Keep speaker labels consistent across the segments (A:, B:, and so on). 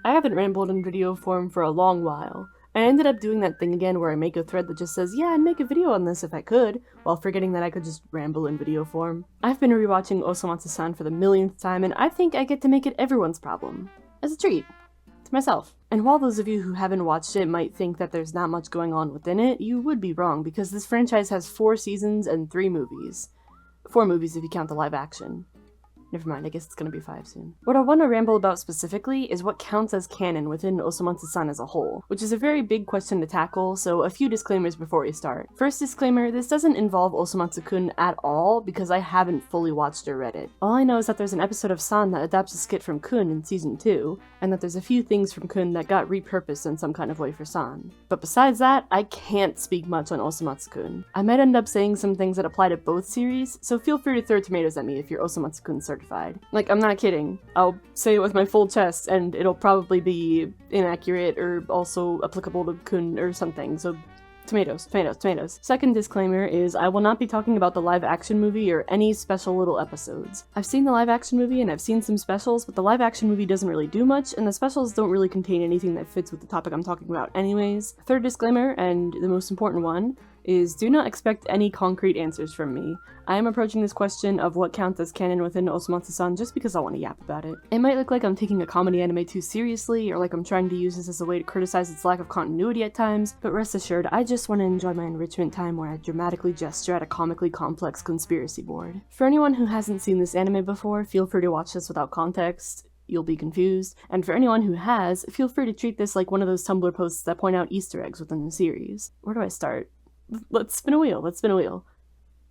A: I haven't rambled in video form for a long while. I ended up doing that thing again where I make a thread that just says, yeah, I'd make a video on this if I could, while forgetting that I could just ramble in video form. I've been rewatching Osomatsu-san for the millionth time, and I think I get to make it everyone's problem. As a treat. To myself. And while those of you who haven't watched it might think that there's not much going on within it, you would be wrong, because this franchise has 4 seasons and 3 movies. 4 movies if you count the live action. Never mind, I guess it's gonna be 5 soon. What I want to ramble about specifically is what counts as canon within Osomatsu-san as a whole, which is a very big question to tackle, so a few disclaimers before we start. First disclaimer, this doesn't involve Osomatsu-kun at all, because I haven't fully watched or read it. All I know is that there's an episode of San that adapts a skit from Kun in season 2, and that there's a few things from Kun that got repurposed in some kind of way for San. But besides that, I can't speak much on Osomatsu-kun. I might end up saying some things that apply to both series, so feel free to throw tomatoes at me if you're Osomatsu-kun certified. Like, I'm not kidding. I'll say it with my full chest, and it'll probably be inaccurate or also applicable to Kun or something, so tomatoes, tomatoes, tomatoes. Second disclaimer is I will not be talking about the live-action movie or any special little episodes. I've seen the live-action movie and I've seen some specials, but the live-action movie doesn't really do much, and the specials don't really contain anything that fits with the topic I'm talking about anyways. Third disclaimer, and the most important one, is do not expect any concrete answers from me. I am approaching this question of what counts as canon within Osomatsu-san just because I want to yap about it. It might look like I'm taking a comedy anime too seriously, or like I'm trying to use this as a way to criticize its lack of continuity at times, but rest assured, I just want to enjoy my enrichment time where I dramatically gesture at a comically complex conspiracy board. For anyone who hasn't seen this anime before, feel free to watch this without context. You'll be confused. And for anyone who has, feel free to treat this like one of those Tumblr posts that point out Easter eggs within the series. Where do I start? Let's spin a wheel.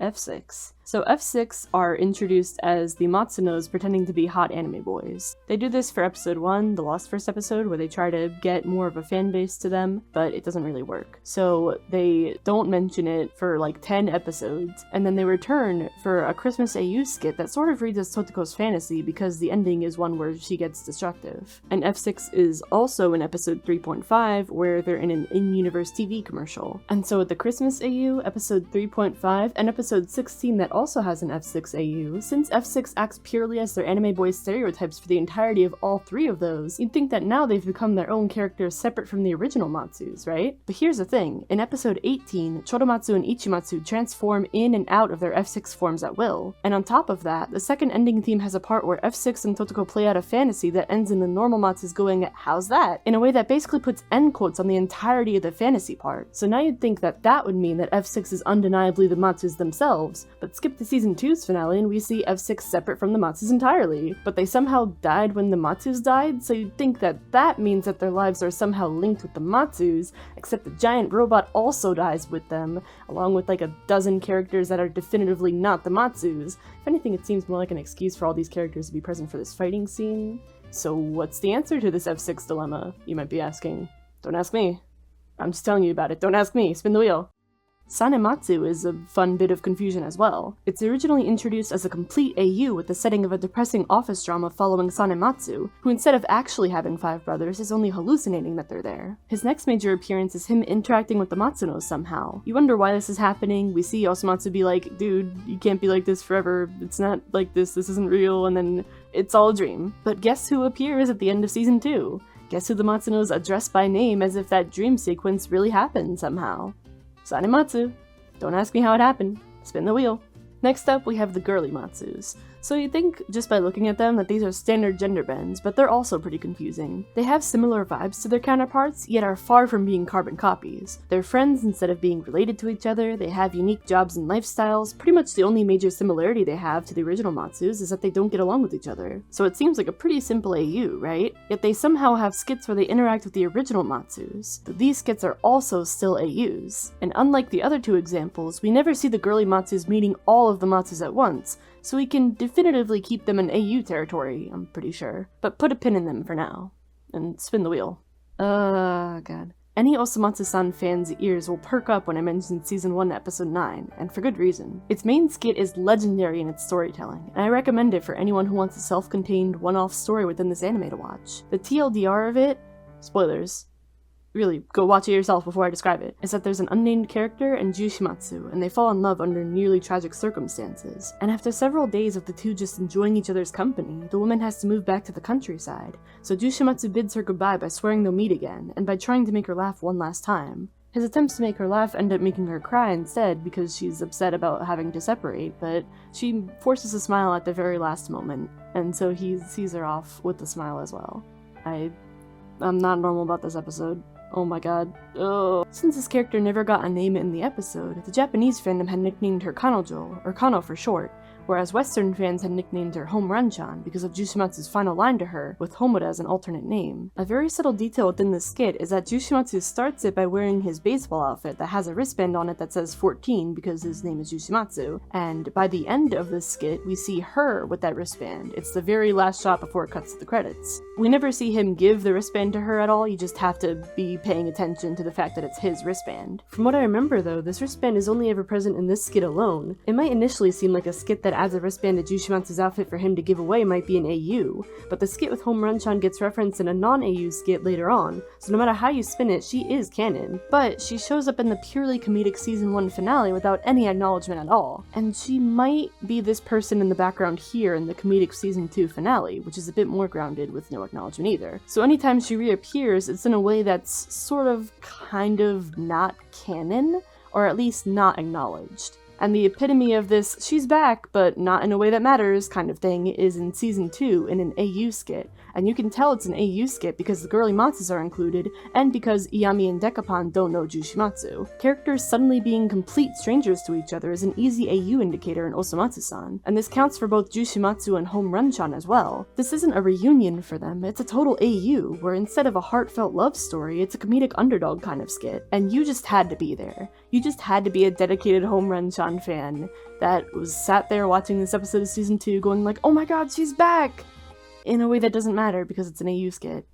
A: F6. So F6 are introduced as the Matsunos pretending to be hot anime boys. They do this for episode 1, the Lost First episode, where they try to get more of a fan base to them, but it doesn't really work. So they don't mention it for like 10 episodes, and then they return for a Christmas AU skit that sort of reads as Totoko's fantasy because the ending is one where she gets destructive. And F6 is also in episode 3.5, where they're in an in-universe TV commercial. And so at the Christmas AU, episode 3.5, and episode 16 that also has an F6 AU, since F6 acts purely as their anime boy stereotypes for the entirety of all 3 of those, you'd think that now they've become their own characters separate from the original Matsus, right? But here's the thing, in episode 18, Choromatsu and Ichimatsu transform in and out of their F6 forms at will, and on top of that, the second ending theme has a part where F6 and Totoko play out a fantasy that ends in the normal Matsus going, "How's that?" in a way that basically puts end quotes on the entirety of the fantasy part. So now you'd think that that would mean that F6 is undeniably the Matsus themselves, but skip to season 2's finale and we see F6 separate from the Matsus entirely. But they somehow died when the Matsus died, so you'd think that that means that their lives are somehow linked with the Matsus, except the giant robot also dies with them, along with like a dozen characters that are definitively not the Matsus. If anything, it seems more like an excuse for all these characters to be present for this fighting scene. So what's the answer to this F6 dilemma, you might be asking? Don't ask me. I'm just telling you about it, don't ask me, spin the wheel. Sanematsu is a fun bit of confusion as well. It's originally introduced as a complete AU with the setting of a depressing office drama following Sanematsu, who instead of actually having 5 brothers is only hallucinating that they're there. His next major appearance is him interacting with the Matsunos somehow. You wonder why this is happening, we see Osomatsu be like, dude, you can't be like this forever, it's not like this isn't real, and then it's all a dream. But guess who appears at the end of season 2? Guess who the Matsunos address by name as if that dream sequence really happened somehow? Sanematsu. Don't ask me how it happened. Spin the wheel. Next up, we have the Girlymatsus. So you'd think, just by looking at them, that these are standard gender bends, but they're also pretty confusing. They have similar vibes to their counterparts, yet are far from being carbon copies. They're friends instead of being related to each other, they have unique jobs and lifestyles. Pretty much the only major similarity they have to the original Matsus is that they don't get along with each other. So it seems like a pretty simple AU, right? Yet they somehow have skits where they interact with the original Matsus, but these skits are also still AUs. And unlike the other 2 examples, we never see the Girlymatsus meeting all of the Matsus at once, so we can definitively keep them in AU territory, I'm pretty sure. But put a pin in them for now. And spin the wheel. God. Any Osomatsu-san fans' ears will perk up when I mention season 1 episode 9, and for good reason. Its main skit is legendary in its storytelling, and I recommend it for anyone who wants a self-contained, one-off story within this anime to watch. The TLDR of it, spoilers, really, go watch it yourself before I describe it, is that there's an unnamed character and Girlymatsus, and they fall in love under nearly tragic circumstances. And after several days of the two just enjoying each other's company, the woman has to move back to the countryside. So Girlymatsus bids her goodbye by swearing they'll meet again, and by trying to make her laugh one last time. His attempts to make her laugh end up making her cry instead because she's upset about having to separate, but she forces a smile at the very last moment, and so he sees her off with the smile as well. I'm not normal about this episode. Oh my god. Ugh. Since this character never got a name in the episode, the Japanese fandom had nicknamed her Kanojo, or Kano for short, whereas Western fans had nicknamed her Homerun-chan because of Jushimatsu's final line to her, with Homura as an alternate name. A very subtle detail within this skit is that Jushimatsu starts it by wearing his baseball outfit that has a wristband on it that says 14 because his name is Jushimatsu, and by the end of this skit, we see her with that wristband. It's the very last shot before it cuts to the credits. We never see him give the wristband to her at all, you just have to be paying attention to the fact that it's his wristband. From what I remember though, this wristband is only ever present in this skit alone. It might initially seem like a skit that adds a wristband to Jushimatsu's outfit for him to give away might be an AU, but the skit with Homerun-chan gets referenced in a non-AU skit later on, so no matter how you spin it, she is canon. But she shows up in the purely comedic season 1 finale without any acknowledgement at all, and she might be this person in the background here in the comedic season 2 finale, which is a bit more grounded with no acknowledgement either. So anytime she reappears, it's in a way that's sort of, kind of not canon, or at least not acknowledged. And the epitome of this she's back, but not in a way that matters kind of thing is in season 2 in an AU skit. And you can tell it's an AU skit because the Girlymatsus are included, and because Iyami and Dekapan don't know Jushimatsu. Characters suddenly being complete strangers to each other is an easy AU indicator in Osomatsu-san, and this counts for both Jushimatsu and Homerun-chan as well. This isn't a reunion for them, it's a total AU, where instead of a heartfelt love story, it's a comedic underdog kind of skit, and you just had to be there. You just had to be a dedicated Homerun-chan fan that was sat there watching this episode of season 2 going like, oh my god, she's back! In a way that doesn't matter because it's an AU skit.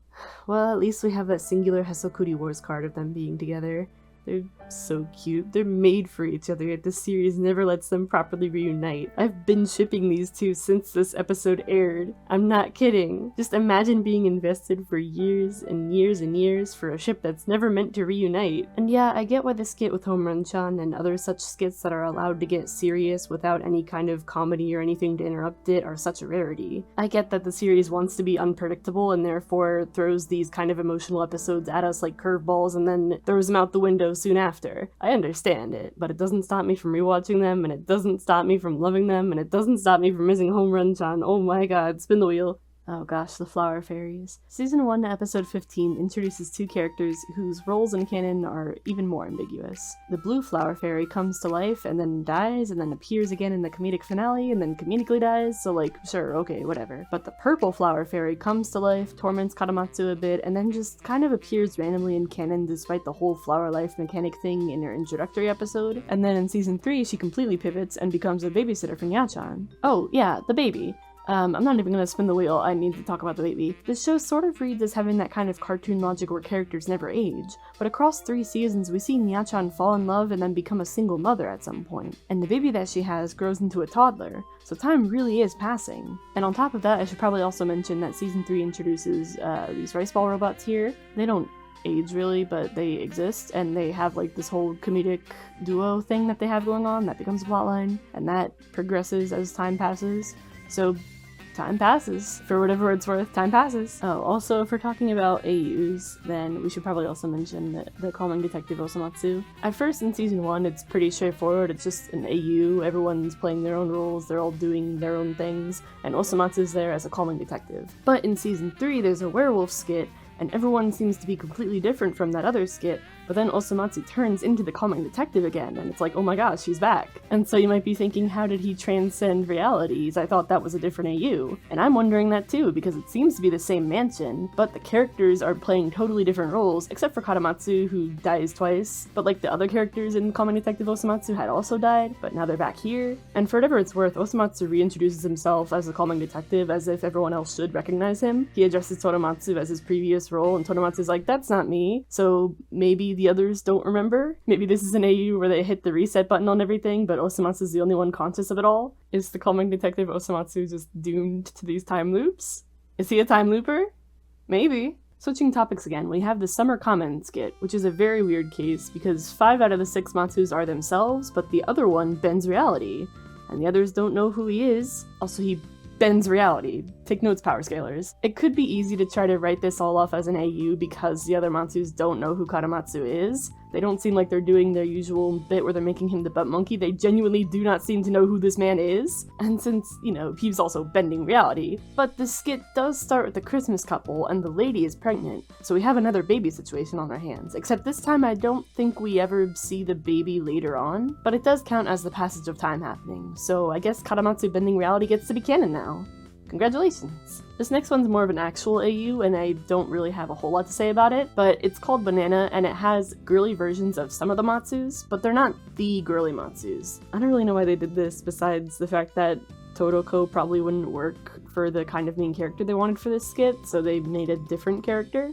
A: Well, at least we have that singular Hesokuri Wars card of them being together. They're so cute. They're made for each other, yet this series never lets them properly reunite. I've been shipping these two since this episode aired. I'm not kidding. Just imagine being invested for years and years and years for a ship that's never meant to reunite. And yeah, I get why the skit with Homerun-chan and other such skits that are allowed to get serious without any kind of comedy or anything to interrupt it are such a rarity. I get that the series wants to be unpredictable and therefore throws these kind of emotional episodes at us like curveballs and then throws them out the window soon after. I understand it, but it doesn't stop me from rewatching them, and it doesn't stop me from loving them, and it doesn't stop me from missing Homerun-chan. Oh my god, spin the wheel. Oh gosh, the flower fairies. Season 1, episode 15 introduces two characters whose roles in canon are even more ambiguous. The blue flower fairy comes to life and then dies and then appears again in the comedic finale and then comedically dies, so like, sure, okay, whatever. But the purple flower fairy comes to life, torments Karamatsu a bit, and then just kind of appears randomly in canon despite the whole flower life mechanic thing in her introductory episode. And then in season 3, she completely pivots and becomes a babysitter for Nya-chan. Oh, yeah, the baby. I'm not even gonna spin the wheel, I need to talk about the baby. This show sort of reads as having that kind of cartoon logic where characters never age, but across 3 seasons we see Nya-chan fall in love and then become a single mother at some point. And the baby that she has grows into a toddler, so time really is passing. And on top of that, I should probably also mention that season 3 introduces these rice ball robots here. They don't age really, but they exist, and they have like this whole comedic duo thing that they have going on that becomes a plotline, and that progresses as time passes. So time passes. For whatever it's worth, time passes. Oh, also, if we're talking about AUs, then we should probably also mention the Calming Detective Osomatsu. At first, in season 1, it's pretty straightforward. It's just an AU. Everyone's playing their own roles. They're all doing their own things. And Osomatsu's there as a calming detective. But in season 3, there's a werewolf skit, and everyone seems to be completely different from that other skit, but then Osomatsu turns into the calming detective again, and it's like, oh my gosh, she's back. And so you might be thinking, how did he transcend realities? I thought that was a different AU. And I'm wondering that too, because it seems to be the same mansion, but the characters are playing totally different roles, except for Karamatsu, who dies twice. But like the other characters in Calming Detective Osomatsu had also died, but now they're back here. And for whatever it's worth, Osomatsu reintroduces himself as a calming detective as if everyone else should recognize him. He addresses Toramatsu as his previous role, and Toramatsu's like, that's not me. So maybe the others don't remember. Maybe this is an AU where they hit the reset button on everything, but Osomatsu's the only one conscious of it all. Is the Calming Detective Osomatsu just doomed to these time loops? Is he a time looper? Maybe. Switching topics again, we have the Summer Kamen skit, which is a very weird case because 5 out of the 6 Matsus are themselves, but the other one bends reality, and the others don't know who he is. Also, he bends reality. Take notes, power scalers. It could be easy to try to write this all off as an AU because the other Matsus don't know who Karamatsu is. They don't seem like they're doing their usual bit where they're making him the butt monkey. They genuinely do not seem to know who this man is. And since, he's also bending reality. But the skit does start with the Christmas couple, and the lady is pregnant, so we have another baby situation on our hands. Except this time I don't think we ever see the baby later on, but it does count as the passage of time happening, so I guess Karamatsu bending reality gets to be canon now. Congratulations! This next one's more of an actual AU, and I don't really have a whole lot to say about it, but it's called Banana, and it has girly versions of some of the Matsus, but they're not the Girlymatsus. I don't really know why they did this, besides the fact that Todoko probably wouldn't work for the kind of main character they wanted for this skit, so they made a different character.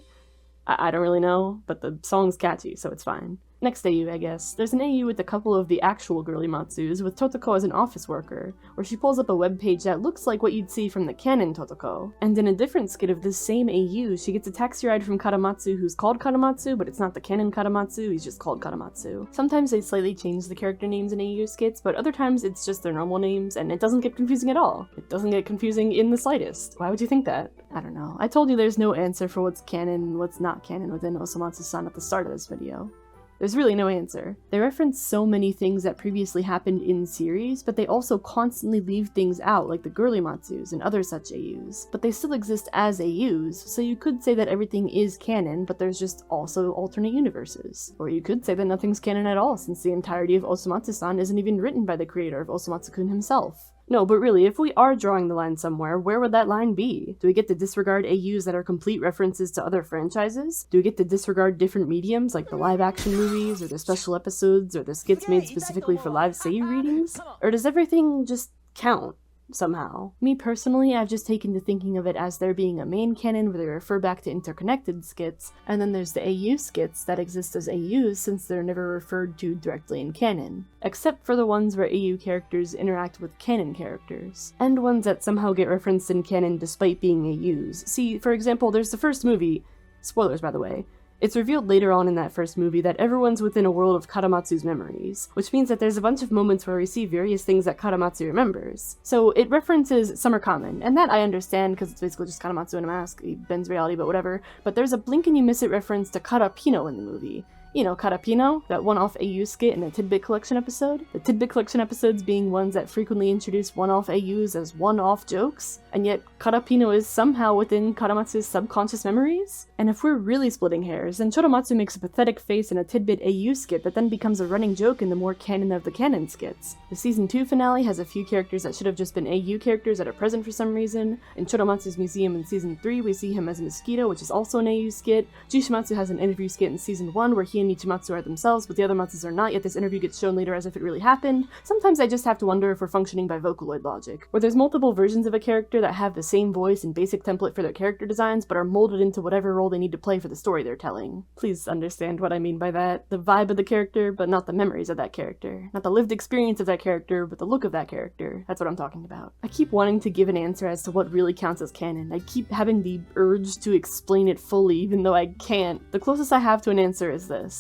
A: I don't really know, but the song's catchy, so it's fine. Next AU, I guess. There's an AU with a couple of the actual Girlymatsus, with Totoko as an office worker, where she pulls up a webpage that looks like what you'd see from the canon Totoko. And in a different skit of this same AU, she gets a taxi ride from Karamatsu who's called Karamatsu, but it's not the canon Karamatsu, he's just called Karamatsu. Sometimes they slightly change the character names in AU skits, but other times it's just their normal names, and it doesn't get confusing at all. It doesn't get confusing in the slightest. Why would you think that? I don't know. I told you there's no answer for what's canon and what's not canon within Osomatsu-san at the start of this video. There's really no answer. They reference so many things that previously happened in series, but they also constantly leave things out like the Girlymatsus and other such AUs. But they still exist as AUs, so you could say that everything is canon, but there's just also alternate universes. Or you could say that nothing's canon at all, since the entirety of Osomatsu-san isn't even written by the creator of Osomatsu-kun himself. No, but really, if we are drawing the line somewhere, where would that line be? Do we get to disregard AUs that are complete references to other franchises? Do we get to disregard different mediums, like the live-action movies, or the special episodes, or the skits made specifically for live seiyuu readings? Or does everything just count? Somehow. Me personally, I've just taken to thinking of it as there being a main canon where they refer back to interconnected skits, and then there's the AU skits that exist as AUs since they're never referred to directly in canon. Except for the ones where AU characters interact with canon characters, and ones that somehow get referenced in canon despite being AUs. See, for example, there's the first movie, spoilers by the way. It's revealed later on in that first movie that everyone's within a world of Karamatsu's memories, which means that there's a bunch of moments where we see various things that Karamatsu remembers. So it references Summer Kamen, and that I understand because it's basically just Karamatsu in a mask, he bends reality, but whatever. But there's a blink and you miss it reference to Karapino in the movie. You know, Karapino, that one-off AU skit in the Tidbit Collection episode. The Tidbit Collection episodes being ones that frequently introduce one-off AUs as one-off jokes, and yet Karapino is somehow within Karamatsu's subconscious memories? And if we're really splitting hairs, then Choromatsu makes a pathetic face in a Tidbit AU skit that then becomes a running joke in the more canon of the canon skits. The season 2 finale has a few characters that should have just been AU characters that are present for some reason. In Choromatsu's museum in season 3, we see him as a mosquito, which is also an AU skit. Jushimatsu has an interview skit in season 1 where he and Nichimatsu are themselves, but the other Matsus are not, yet this interview gets shown later as if it really happened. Sometimes I just have to wonder if we're functioning by Vocaloid logic, where there's multiple versions of a character that have the same voice and basic template for their character designs, but are molded into whatever role they need to play for the story they're telling. Please understand what I mean by that. The vibe of the character, but not the memories of that character. Not the lived experience of that character, but the look of that character. That's what I'm talking about. I keep wanting to give an answer as to what really counts as canon. I keep having the urge to explain it fully, even though I can't. The closest I have to an answer is this.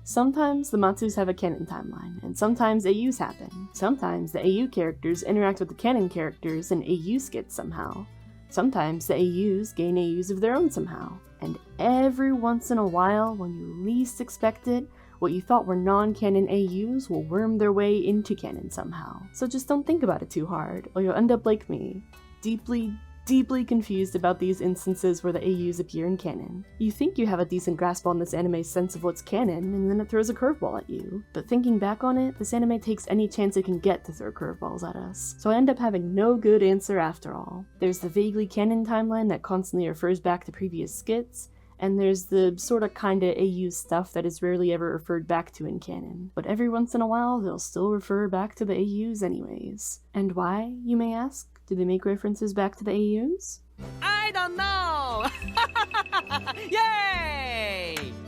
A: Sometimes the Matsus have a canon timeline, and sometimes AUs happen. Sometimes the AU characters interact with the canon characters in AU skits somehow. Sometimes the AUs gain AUs of their own somehow. And every once in a while, when you least expect it, what you thought were non-canon AUs will worm their way into canon somehow. So just don't think about it too hard, or you'll end up like me, deeply confused about these instances where the AUs appear in canon. You think you have a decent grasp on this anime's sense of what's canon, and then it throws a curveball at you. But thinking back on it, this anime takes any chance it can get to throw curveballs at us. So I end up having no good answer after all. There's the vaguely canon timeline that constantly refers back to previous skits, and there's the sorta kinda AU stuff that is rarely ever referred back to in canon. But every once in a while, they'll still refer back to the AUs anyways. And why, you may ask? Do they make references back to the AUs?
B: I don't know! Yay!